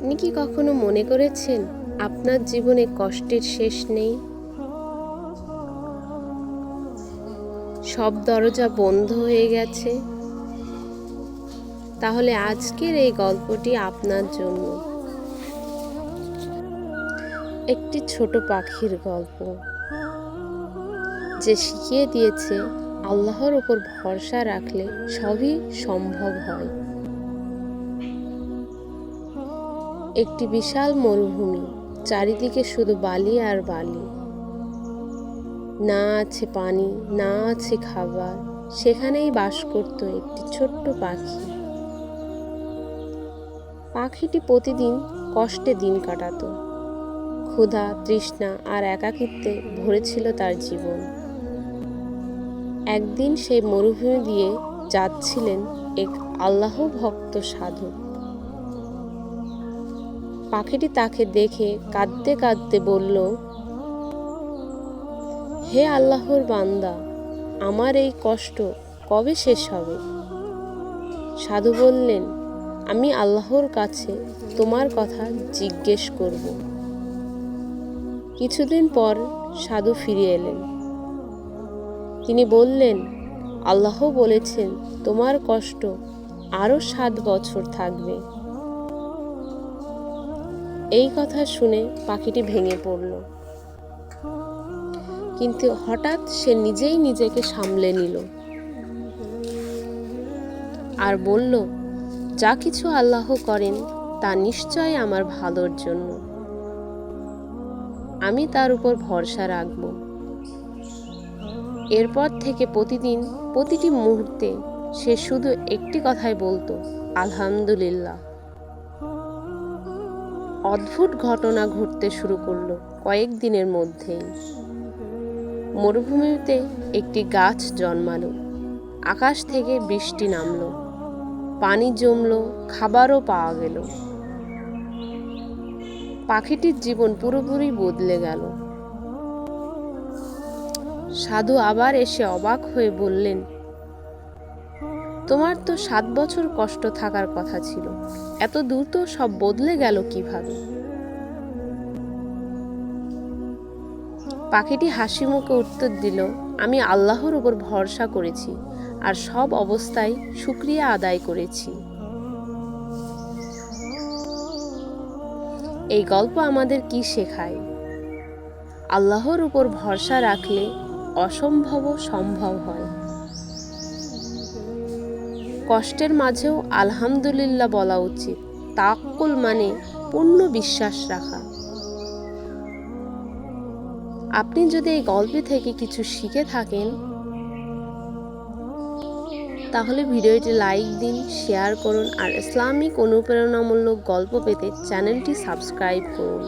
আপনি কি কখনো মনে করেছেন আপনার জীবনে কষ্টের শেষ নেই? সব দরজা বন্ধ হয়ে গেছে? তাহলে আজকের এই গল্পটি আপনার জন্য। একটি ছোট পাখির গল্প, যে শিখিয়ে দিয়েছে আল্লাহর উপর ভরসা রাখলে সবই সম্ভব হয়। একটি বিশাল মরুভূমি, চারিদিকে শুধু বালি আর বালি। না আছে পানি, না আছে খাবার। সেখানেই বাস করত একটি ছোট্ট পাখি। পাখিটি প্রতিদিন কষ্টে দিন কাটাতো। ক্ষুধা, তৃষ্ণা আর একাকিত্বে ভরেছিল তার জীবন। একদিন সেই মরুভূমি দিয়ে যাচ্ছিলেন এক আল্লাহ ভক্ত সাধু। পাখিটি তাকে দেখে কাঁদতে কাঁদতে বলল, হে আল্লাহর বান্দা, আমার এই কষ্ট কবে শেষ হবে? সাধু বললেন, আমি আল্লাহর কাছে তোমার কথা জিজ্ঞেস করব। কিছুদিন পর সাধু ফিরে এলেন। তিনি বললেন, আল্লাহ বলেছেন তোমার কষ্ট আরো 7 বছর থাকবে। এই কথা শুনে পাখিটি ভেঙে পড়ল, কিন্তু হঠাৎ সে নিজেই নিজেকে সামলে নিল আর বলল, যা কিছু আল্লাহ করেন তা নিশ্চয় আমার ভালোর জন্য। আমি তার উপর ভরসা রাখব। এরপর থেকে প্রতিটি মুহূর্তে সে শুধু একটি কথাই বলতো, আলহামদুলিল্লাহ। অদ্ভুত ঘটনা ঘটতে শুরু করলো কয়েকদিনের মধ্যেই। মরুভূমিতে একটি গাছ জন্মালো। আকাশ থেকে বৃষ্টি নামলো, পানি জমলো, খাবারও পাওয়া গেল। পাখিটির জীবন পুরোপুরি বদলে গেল। সাধু আবার এসে অবাক হয়ে বললেন, তোমার তো 7 বছর কষ্ট থাকার কথা ছিল, এত দ্রুত সব বদলে গেল কিভাবে? পাখিটি হাসি মুখে উত্তর দিল, আমি আল্লাহর উপর ভরসা করেছি আর সব অবস্থায় শুকরিয়া আদায় করেছি। এই গল্প আমাদের কি শেখায়? আল্লাহর উপর ভরসা রাখলে অসম্ভব সম্ভব হয়। কষ্টের মাঝেও আলহামদুলিল্লাহ বলা উচিত। তাওয়াক্কুল মানে পূর্ণ বিশ্বাস রাখা। আপনি যদি এই গল্প থেকে কিছু শিখে থাকেন, তাহলে ভিডিওটি লাইক দিন, শেয়ার করুন আর ইসলামিক অনুপ্রেরণামূলক গল্প পেতে চ্যানেলটি সাবস্ক্রাইব করুন।